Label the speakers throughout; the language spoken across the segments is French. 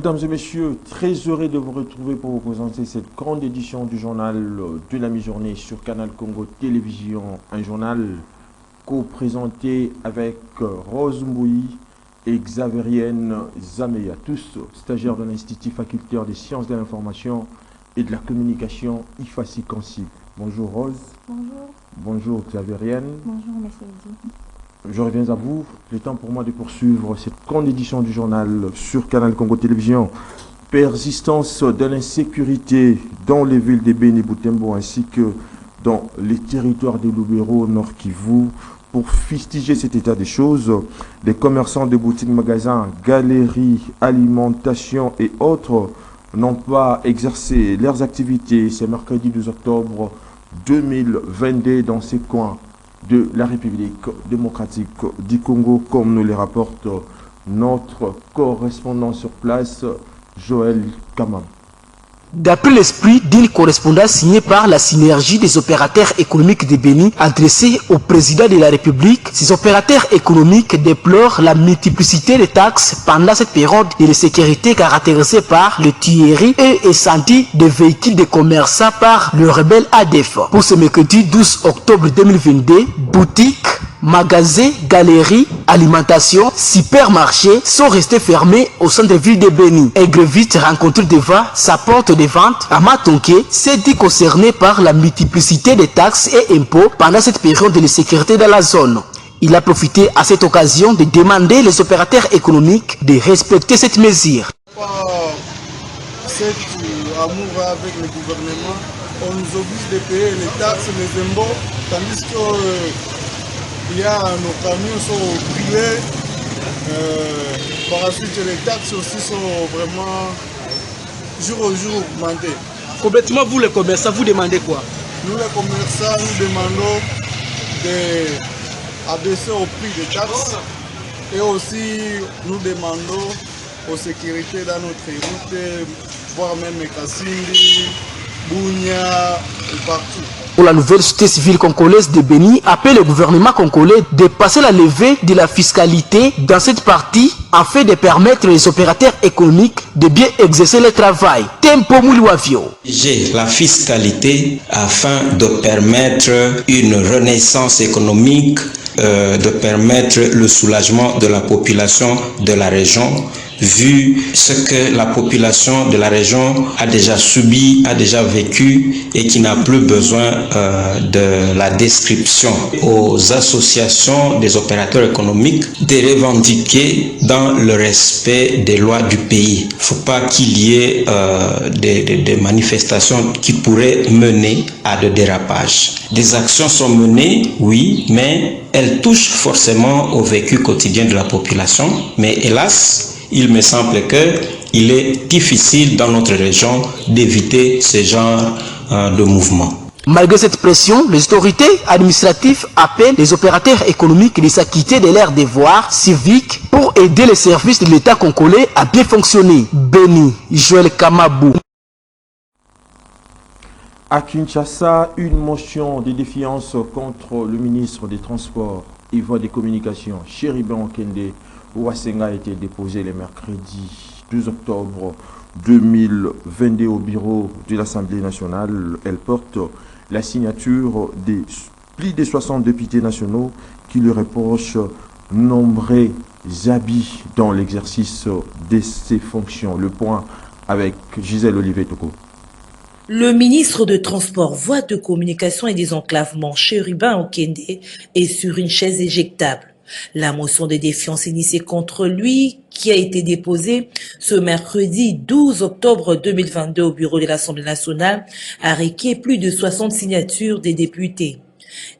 Speaker 1: Mesdames et messieurs, très heureux de vous retrouver pour vous présenter cette grande édition du journal de la mi-journée sur Canal Congo Télévision. Un journal co-présenté avec Rose Mbouyi et Xavérienne Zameya, tous stagiaires de l'Institut facultaire des sciences de l'information et de la communication IFACI-CANSIC. Bonjour Rose.
Speaker 2: Bonjour.
Speaker 1: Bonjour Xavérienne.
Speaker 2: Bonjour Monsieur Eddy.
Speaker 1: Je reviens à vous. Le temps pour moi de poursuivre cette grande édition du journal sur Canal Congo Télévision. Persistance de l'insécurité dans les villes de Beni Butembo ainsi que dans les territoires de Lubero, Nord Kivu. Pour fustiger cet état des choses, les commerçants de boutiques, magasins, galeries, alimentation et autres n'ont pas exercé leurs activités ce mercredi 12 octobre 2022 dans ces coins de la République démocratique du Congo, comme nous le rapporte notre correspondant sur place, Joël Kamam.
Speaker 3: D'après l'esprit d'une correspondance signée par la synergie des opérateurs économiques de Béni adressée au président de la République, ces opérateurs économiques déplorent la multiplicité des taxes pendant cette période de sécurité caractérisée par le tuerie et incendie de véhicules de commerçants par le rebelle ADF. Pour ce mercredi 12 octobre 2022, boutiques, magasins, galeries, alimentation, supermarchés sont restés fermés au centre-ville de Béni. Aigrevite rencontré devant sa porte de vente à Matonké s'est dit concerné par la multiplicité des taxes et impôts pendant cette période de sécurité dans la zone. Il a profité à cette occasion de demander les opérateurs économiques de respecter cette mesure.
Speaker 4: Cet amour avec le gouvernement, on nous oblige de payer les taxes, les impôts, tandis que il y a nos camions sont privés, par la suite les taxes aussi sont vraiment jour au jour augmentées.
Speaker 3: Complètement, vous les commerçants, vous demandez quoi?
Speaker 4: Nous les commerçants, nous demandons d'abaisser au prix des taxes et aussi nous demandons aux sécurités dans notre route, voire même Kassindi, Bounia et partout.
Speaker 3: Pour la nouvelle société civile congolaise de Béni appelle le gouvernement congolais de passer la levée de la fiscalité dans cette partie afin de permettre aux opérateurs économiques de bien exercer le travail. Tempo Mouliwavio.
Speaker 5: J'ai la fiscalité afin de permettre une renaissance économique, de permettre le soulagement de la population de la région, vu ce que la population de la région a déjà subi, a déjà vécu et qui n'a plus besoin de la description. Aux associations des opérateurs économiques de revendiquer dans le respect des lois du pays. Il ne faut pas qu'il y ait des manifestations qui pourraient mener à des dérapages. Des actions sont menées, oui, mais elles touchent forcément au vécu quotidien de la population. Mais hélas, il me semble qu'il est difficile dans notre région d'éviter ce genre de mouvement.
Speaker 3: Malgré cette pression, les autorités administratives appellent les opérateurs économiques de s'acquitter de leurs devoirs civiques pour aider les services de l'État congolais à bien fonctionner. Béni, Joël Kamabou.
Speaker 1: À Kinshasa, une motion de défiance contre le ministre des Transports et Voies des Communications, Chéribin Okende Ouassenga, a été déposée le mercredi 12 octobre 2022 au bureau de l'Assemblée nationale. Elle porte la signature des plus de 60 députés nationaux qui lui reprochent nombreux abus dans l'exercice de ses fonctions. Le point avec Gisèle Olivier Toko.
Speaker 6: Le ministre de Transport, Voies de Communication et Désenclavement, Chéribin Okende, est sur une chaise éjectable. La motion de défiance initiée contre lui, qui a été déposée ce mercredi 12 octobre 2022 au bureau de l'Assemblée nationale, a requis plus de 60 signatures des députés.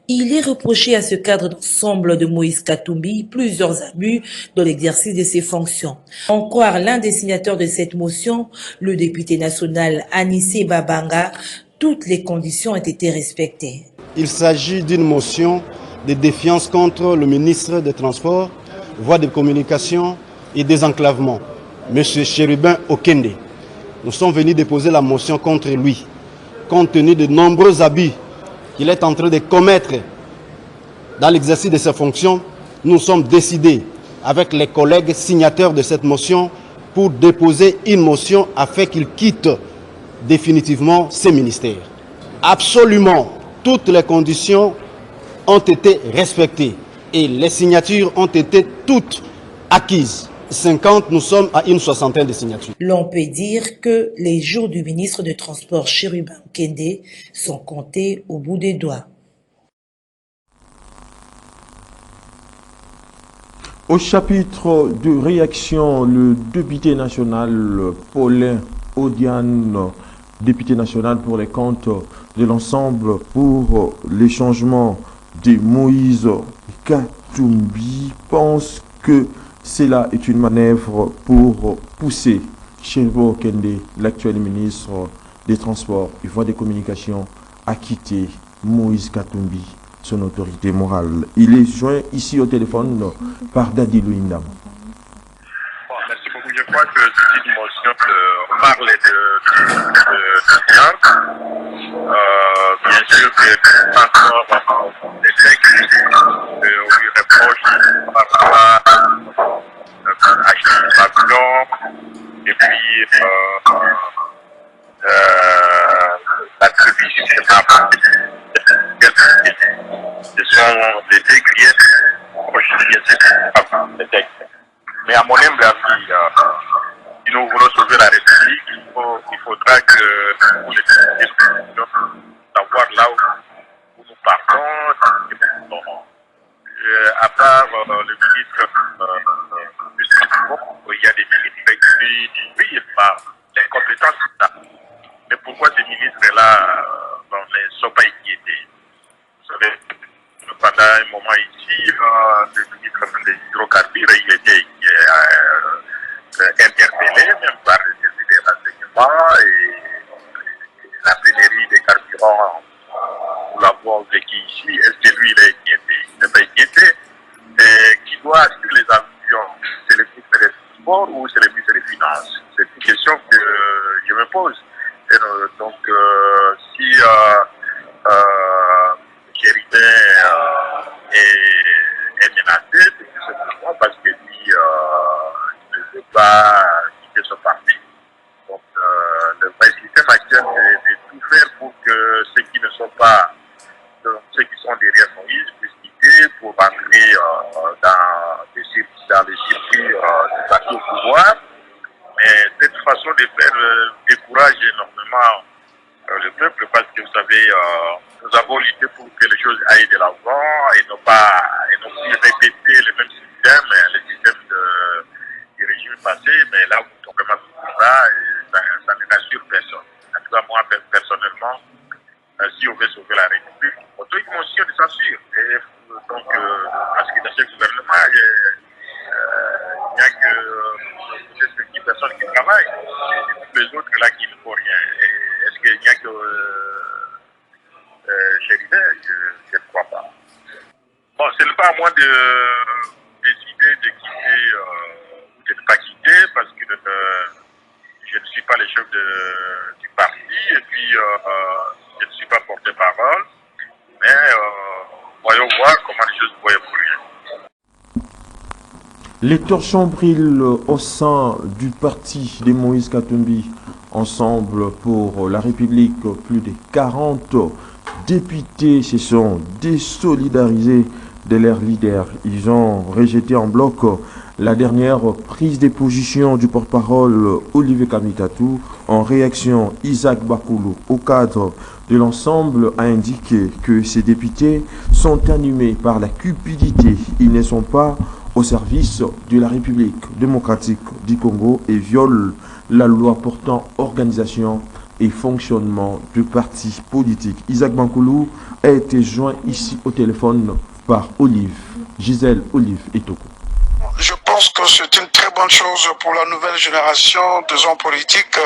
Speaker 6: Il est reproché à ce cadre d'ensemble de Moïse Katumbi plusieurs abus dans l'exercice de ses fonctions. En croire l'un des signataires de cette motion, le député national Anissé Babanga, toutes les conditions ont été respectées.
Speaker 7: Il s'agit d'une motion de défiance contre le ministre des Transports, Voies de Communication et Désenclavement, M. Chéribin Okende. Nous sommes venus déposer la motion contre lui, compte tenu de nombreux abus qu'il est en train de commettre dans l'exercice de ses fonctions. Nous sommes décidés, avec les collègues signataires de cette motion, pour déposer une motion afin qu'il quitte définitivement ses ministères. Absolument, toutes les conditions ont été respectées et les signatures ont été toutes acquises. 50, nous sommes à une soixantaine de signatures.
Speaker 6: L'on peut dire que les jours du ministre des Transports Chérubin Okende sont comptés au bout des doigts.
Speaker 1: Au chapitre de réaction, le député national Paulin Odiane, député national pour les comptes de l'ensemble pour les changements de Moïse Katumbi, pense que cela est une manœuvre pour pousser Chérubin Okende, l'actuel ministre des Transports et Voies des Communications, à quitter Moïse Katumbi, son autorité morale. Il est joint ici au téléphone par Dadi Louindam.
Speaker 2: Merci beaucoup. Je crois que cette motion parle de science. Bien sûr que encore des textes on lui reproche par acheter du pavillon et puis l'attribution ce sont des deux griefs mais à mon humble avis, si nous voulons sauver la République, il faudra que nous les savoir là où nous partons. À part le ministre du Transport, il y a des ministres qui brillent par les compétences. Mais pourquoi ces ministres-là ne sont pas inquiétés? Vous savez, pendant un moment ici, le ministre des hydrocarbures, il était interpellé même par les renseignements et la pénurie des carburants, nous l'avons vécu ici. Est-ce que lui, il est inquiété? Il n'est pas inquiété. Et qui doit acheter les avions? C'est le ministre des Transports ou c'est le ministre des Finances? C'est une question que je me pose. Et donc, si Chérubin est menacé, c'est tout simplement parce que lui ne veut pas quitter son parti. Donc, le vrai système actuel, c'est de tout faire pour que ceux qui ne sont pas, ceux qui sont derrière Moïse puissent quitter pour entrer dans les circuits du parti au pouvoir. Mais cette façon de faire décourage énormément le peuple parce que vous savez, nous avons lutté pour que les choses aillent de l'avant et non plus répéter le même système, le système du régime passé, mais là vous tombez vraiment sur ça et ça ne rassure personne. En tout cas, moi personnellement, si on veut sauver la République, on doit une motion de censure. Et donc, parce que dans ce gouvernement, il n'y a que peut-être 10 personnes qui travaillent et tous les autres là qui ne font rien. Et est-ce qu'il n'y a que Chérubin? Je ne crois pas. Bon, ce n'est pas à moi de décider de quitter ou de ne pas quitter parce que je ne suis pas le chef du parti et puis je ne suis pas porte-parole. Mais voyons voir comment les choses vont évoluer.
Speaker 1: Les torchons brillent au sein du parti de Moïse Katumbi. Ensemble pour la République, plus de 40 députés se sont désolidarisés de leurs leaders. Ils ont rejeté en bloc la dernière prise de position du porte-parole Olivier Kamitatou. En réaction, Isaac Bakoulou, au cadre de l'ensemble, a indiqué que ces députés sont animés par la cupidité. Ils ne sont pas au service de la République démocratique du Congo et violent la loi portant organisation et fonctionnement du parti politique. Isaac Bakoulou a été joint ici au téléphone par Gisèle Olive Etoko.
Speaker 8: Je pense que c'est une très bonne chose pour la nouvelle génération de hommes politiques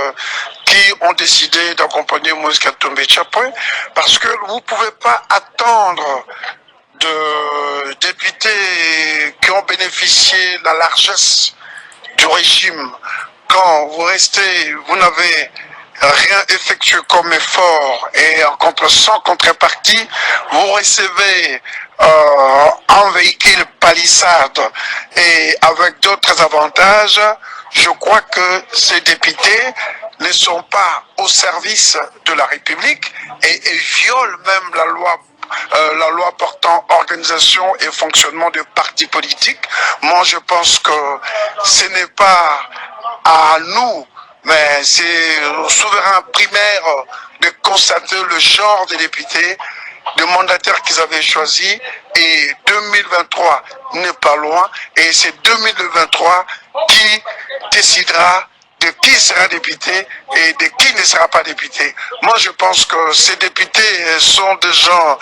Speaker 8: qui ont décidé d'accompagner Moïse Katumbi Tchapoué parce que vous ne pouvez pas attendre de députés qui ont bénéficié de la largesse du régime. Quand vous n'avez rien effectué comme effort et sans contrepartie, vous recevez un véhicule palissade et avec d'autres avantages, je crois que ces députés ne sont pas au service de la République et violent même la loi portant organisation et fonctionnement de partis politiques. Moi, je pense que ce n'est pas à nous, mais c'est au souverain primaire de constater le genre des députés, de mandataires qu'ils avaient choisis, et 2023 n'est pas loin, et c'est 2023 qui décidera de qui sera député et de qui ne sera pas député. Moi, je pense que ces députés sont des gens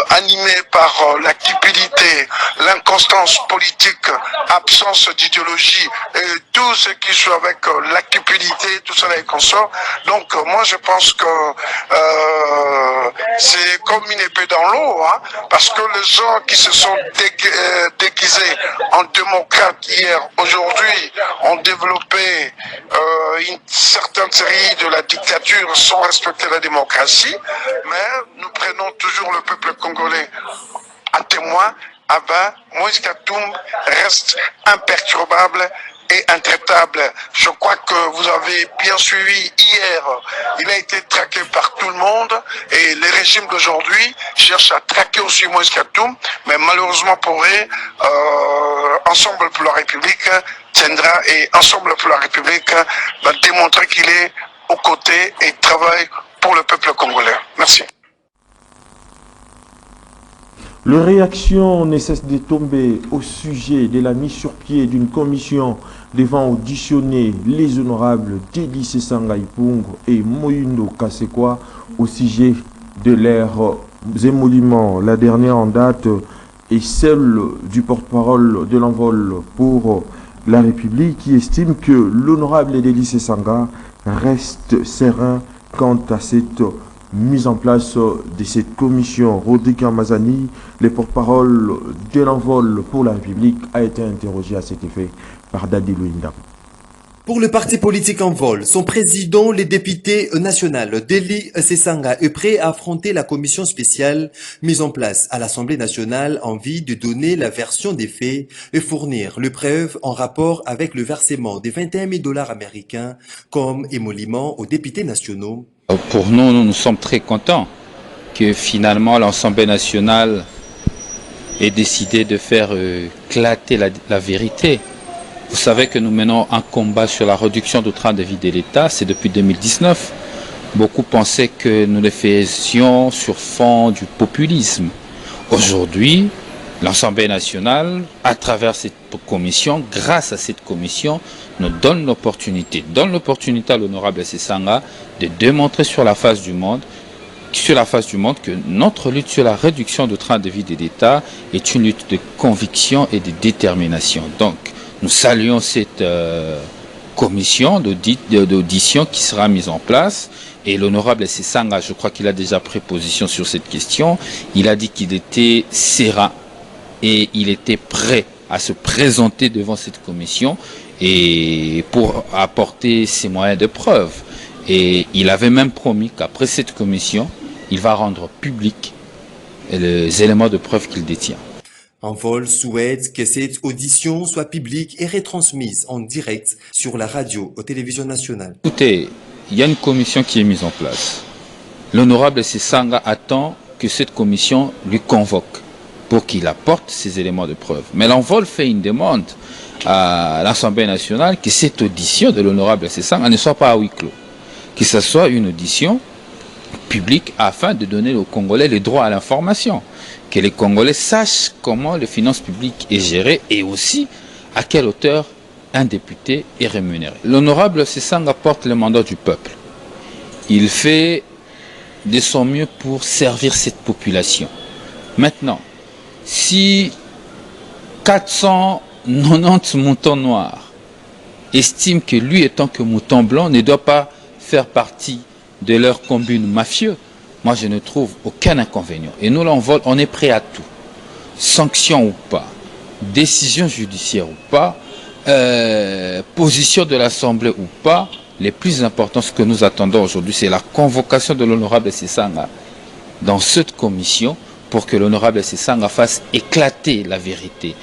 Speaker 8: animés par la cupidité, l'inconstance politique, absence d'idéologie, et tout ce qui joue avec la cupidité, tout cela est consort. Donc, moi, je pense que c'est comme une épée dans l'eau, hein, parce que les gens qui se sont déguisés en démocrates hier, aujourd'hui, ont développé une certaine série de la dictature sans respecter la démocratie, mais nous prenons toujours le peuple congolais à témoin. Moïse Katumbi reste imperturbable et intraitable. Je crois que vous avez bien suivi hier, il a été traqué par tout le monde et les régimes d'aujourd'hui cherchent à traquer aussi Moïse Katumbi, mais malheureusement pour eux, Ensemble pour la République tiendra et Ensemble pour la République va démontrer qu'il est aux côtés et travaille pour le peuple congolais. Merci.
Speaker 1: Les réactions ne cessent de tomber au sujet de la mise sur pied d'une commission devant auditionner les honorables Délice Sanga Ipungo et Moyindo Kasekwa au sujet de leurs émoluments. La dernière en date est celle du porte-parole de l'envol pour la République qui estime que l'honorable Délice Sanga reste serein quant à cette mise en place de cette commission. Rodrigue Amazani, le porte-parole de l'envol pour la République, a été interrogé à cet effet par Dadi Luinda.
Speaker 9: Pour le parti politique Envol, son président, le député national Délice Sanga, est prêt à affronter la commission spéciale mise en place à l'Assemblée nationale en vue de donner la version des faits et fournir les preuves en rapport avec le versement des 21 000 $ américains comme émolument aux députés nationaux.
Speaker 10: Pour nous, nous sommes très contents que finalement l'Assemblée nationale ait décidé de faire éclater la vérité. Vous savez que nous menons un combat sur la réduction du train de vie de l'État, c'est depuis 2019. Beaucoup pensaient que nous le faisions sur fond du populisme. Aujourd'hui, l'Assemblée nationale, à travers cette commission, grâce à cette commission, nous donne l'opportunité à l'honorable Sanga de démontrer sur la face du monde que notre lutte sur la réduction du train de vie de l'État est une lutte de conviction et de détermination. Donc, nous saluons cette commission d'audition qui sera mise en place. Et l'honorable Sanga, je crois qu'il a déjà pris position sur cette question. Il a dit qu'il était serein et il était prêt à se présenter devant cette commission et pour apporter ses moyens de preuve. Et il avait même promis qu'après cette commission, il va rendre public les éléments de preuve qu'il détient.
Speaker 9: Envol souhaite que cette audition soit publique et retransmise en direct sur la radio ou télévision nationale.
Speaker 10: Écoutez, il y a une commission qui est mise en place. L'honorable Sanga attend que cette commission lui convoque pour qu'il apporte ces éléments de preuve. Mais l'Envol fait une demande à l'Assemblée nationale que cette audition de l'honorable Sanga ne soit pas à huis clos, que ce soit une audition publique afin de donner aux Congolais les droits à l'information, que les Congolais sachent comment les finances publiques est gérées et aussi à quelle hauteur un député est rémunéré. L'honorable Sanga porte le mandat du peuple. Il fait de son mieux pour servir cette population. Maintenant, si 490 moutons noirs estiment que lui, étant que mouton blanc, ne doit pas faire partie de leur combine mafieux, moi je ne trouve aucun inconvénient. Et nous l'Envol, on est prêt à tout. Sanction ou pas, décision judiciaire ou pas, position de l'Assemblée ou pas, les plus importants, ce que nous attendons aujourd'hui, c'est la convocation de l'honorable Sanga dans cette commission pour que l'honorable Sanga fasse éclater la vérité,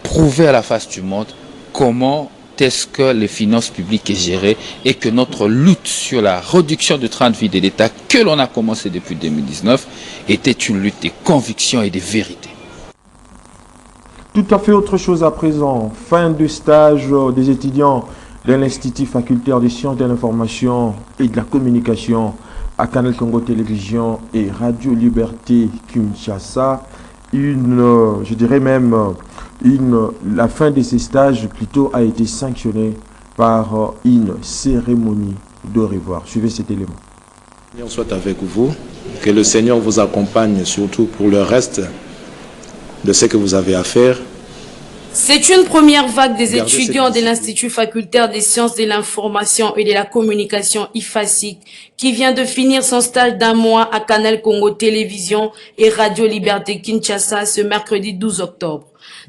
Speaker 10: prouver à la face du monde comment est-ce que les finances publiques est gérée et que notre lutte sur la réduction du train de vie de l'État que l'on a commencé depuis 2019 était une lutte des convictions et des vérités.
Speaker 1: Tout à fait autre chose à présent. Fin de stage des étudiants de l'Institut facultaire des sciences de l'information et de la communication à Canal Congo Télévision et Radio Liberté Kinshasa. Je dirais même, la fin de ces stages plutôt a été sanctionnée par une cérémonie de revoir. Suivez cet élément.
Speaker 11: Que le Seigneur soit avec vous, que le Seigneur vous accompagne surtout pour le reste de ce que vous avez à faire.
Speaker 12: C'est une première vague des étudiants de l'Institut facultaire des sciences de l'information et de la communication IFASIC qui vient de finir son stage d'un mois à Canal Congo Télévision et Radio Liberté Kinshasa ce mercredi 12 octobre.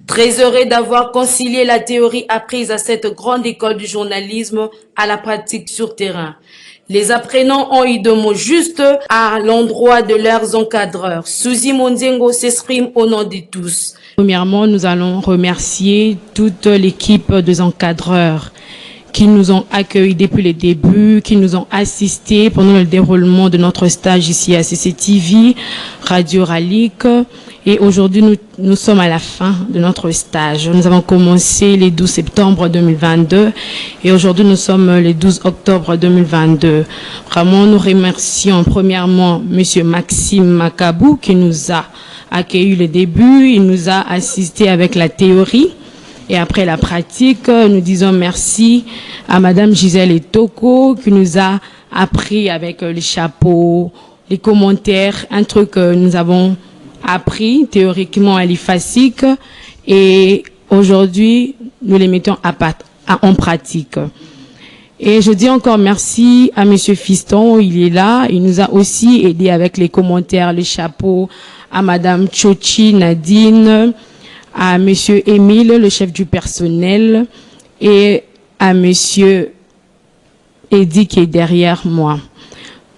Speaker 12: Très heureux d'avoir concilié la théorie apprise à cette grande école du journalisme à la pratique sur terrain. Les apprenants ont eu de mots justes à l'endroit de leurs encadreurs. Suzy Monzengo s'exprime au nom de tous.
Speaker 13: Premièrement, nous allons remercier toute l'équipe des encadreurs qui nous ont accueillis depuis le début, qui nous ont assistés pendant le déroulement de notre stage ici à CCTV, Radio Ralik. Et aujourd'hui, nous sommes à la fin de notre stage. Nous avons commencé le 12 septembre 2022 et aujourd'hui, nous sommes le 12 octobre 2022. Vraiment, nous remercions premièrement M. Maxime Makabou qui nous a accueillis le début. Il nous a assistés avec la théorie. Et après la pratique, nous disons merci à Madame Gisèle Etoko qui nous a appris avec les chapeaux, les commentaires, un truc que nous avons appris théoriquement à l'IFASIC et aujourd'hui nous les mettons en pratique. Et je dis encore merci à Monsieur Fiston, il est là, il nous a aussi aidé avec les commentaires, les chapeaux, à Madame Chochi Nadine, à Monsieur Émile, le chef du personnel, et à Monsieur Eddy qui est derrière moi.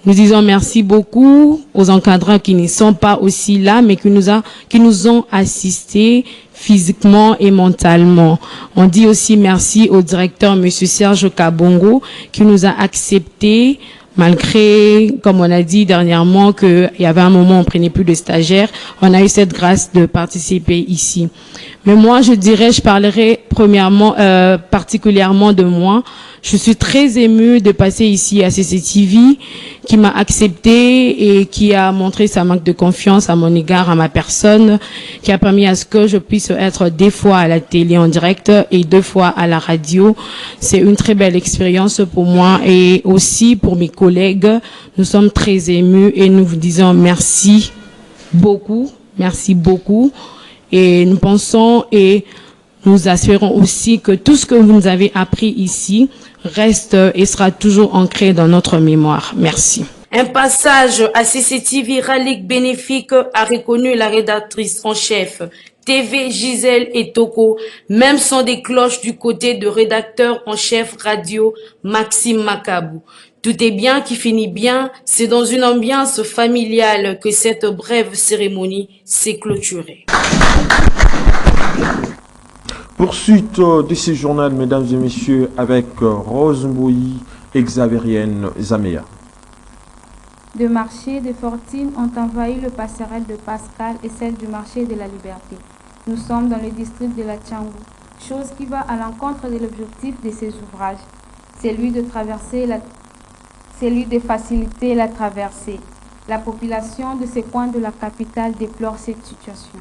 Speaker 13: Nous disons merci beaucoup aux encadrants qui ne sont pas aussi là, mais qui nous ont assistés physiquement et mentalement. On dit aussi merci au directeur, Monsieur Serge Kabongo, qui nous a acceptés malgré, comme on a dit dernièrement, qu'il y avait un moment où on prenait plus de stagiaires. On a eu cette grâce de participer ici. Mais moi, je parlerai premièrement, particulièrement de moi. Je suis très émue de passer ici à CCTV, qui m'a accepté et qui a montré sa marque de confiance à mon égard, à ma personne, qui a permis à ce que je puisse être 2 fois à la télé en direct et 2 fois à la radio. C'est une très belle expérience pour moi et aussi pour mes collègues. Nous sommes très émus et nous vous disons merci beaucoup. Merci beaucoup. Et nous pensons et nous espérons aussi que tout ce que vous nous avez appris ici reste et sera toujours ancré dans notre mémoire. Merci.
Speaker 12: Un passage à CCTV Ralik Bénéfique a reconnu la rédactrice en chef TV Gisèle Etoko, même son des cloches du côté de rédacteur en chef radio Maxime Makabou. Tout est bien qui finit bien, c'est dans une ambiance familiale que cette brève cérémonie s'est clôturée.
Speaker 1: Poursuite de ce journal, mesdames et messieurs, avec Rose Mbouyi, Xavérienne Zamea.
Speaker 14: De marchés de fortune ont envahi le passerelle de Pascal et celle du marché de la Liberté. Nous sommes dans le district de la Tchangou, chose qui va à l'encontre de l'objectif de ces ouvrages, celui de faciliter la traversée. La population de ces coins de la capitale déplore cette situation.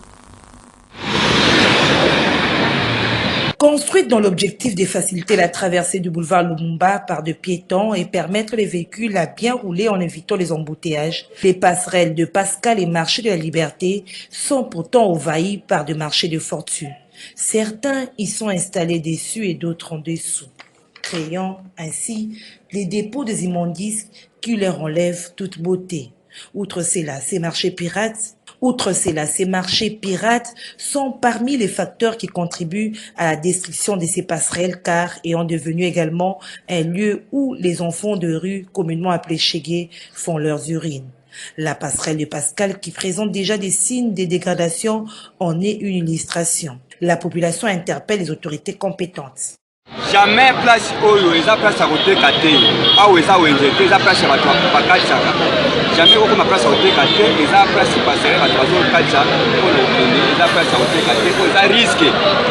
Speaker 6: Construite dans l'objectif de faciliter la traversée du boulevard Lumumba par de piétons et permettre les véhicules à bien rouler en évitant les embouteillages, les passerelles de Pascal et marché de la Liberté sont pourtant envahies par des marchés de fortune. Certains y sont installés dessus et d'autres en dessous, créant ainsi les dépôts des immondices qui leur enlèvent toute beauté. Outre cela, ces marchés pirates sont parmi les facteurs qui contribuent à la destruction de ces passerelles car ayant devenu également un lieu où les enfants de rue, communément appelés chégués, font leurs urines. La passerelle de Pascal, qui présente déjà des signes de dégradation, en est une illustration. La population interpelle les autorités compétentes.
Speaker 15: Jamais place oyo eza place à côté kate ah eza wenjete eza place ya bato bakalisaka jamais oko ma place à côté kate eza place passerelle bato bazo kalisa pour le eza place à côté kate eza risque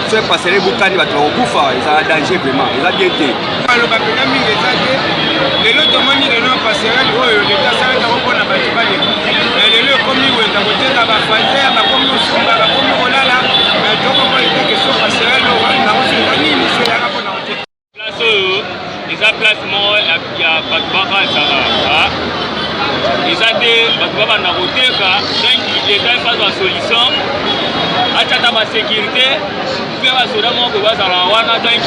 Speaker 15: ce passerelle bukani bato bakufa eza danger vraiment eza bien te aloba pena mingi eza te lelo tomoni lelo passerelle oyo leta salaka kopona bato bale lelo komi wenda koteka bafanze bakomi osumba bakomi kolala toko ko iteke so passerelle na osunga nini so ya kapona place oyo eza place moko ya bato bakalisaka eza te bato babanda koteka donc leta efazwa solution atata basécurité mpe basoda moko bazala wana donc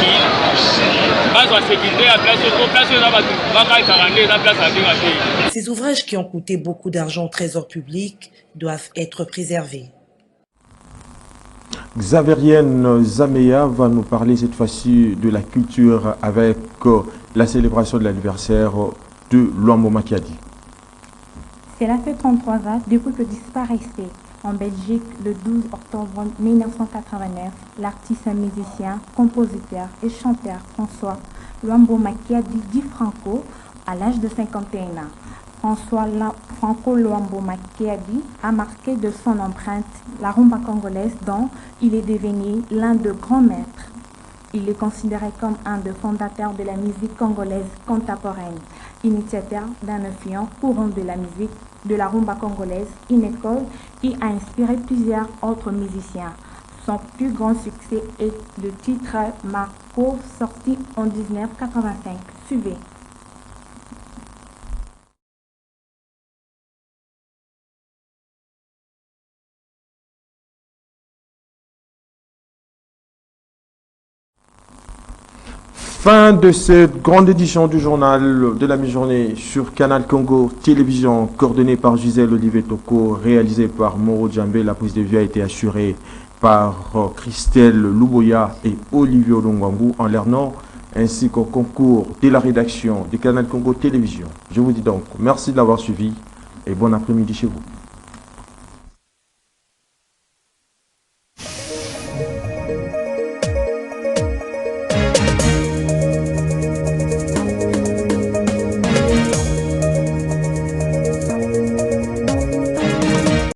Speaker 15: bazwa sécurité ya place oyo place oyo eza bato bakalisaka nde eza place abenga te.
Speaker 6: Ces ouvrages qui ont coûté beaucoup d'argent au trésor public doivent être préservés.
Speaker 1: Xavérienne Zameya va nous parler cette fois-ci de la culture avec la célébration de l'anniversaire de Luambo Makiadi.
Speaker 16: Cela fait 33 ans depuis que disparaissait en Belgique le 12 octobre 1989 l'artiste musicien, compositeur et chanteur François Luambo Makiadi dit Franco à l'âge de 51 ans. Franco Luambo Makiadi a marqué de son empreinte la rumba congolaise dont il est devenu l'un des grands maîtres. Il est considéré comme un des fondateurs de la musique congolaise contemporaine, initiateur d'un influent courant de la musique de la rumba congolaise, une école qui a inspiré plusieurs autres musiciens. Son plus grand succès est le titre Marco, sorti en 1985. Suivez.
Speaker 1: Fin de cette grande édition du journal de la mi-journée sur Canal Congo Télévision, coordonnée par Gisèle Olivier Toko, réalisée par Moro Djambé. La prise de vue a été assurée par Christelle Louboya et Olivier Olongwangu en l'air nord, ainsi qu'au concours de la rédaction de Canal Congo Télévision. Je vous dis donc merci de l'avoir suivi et bon après-midi chez vous.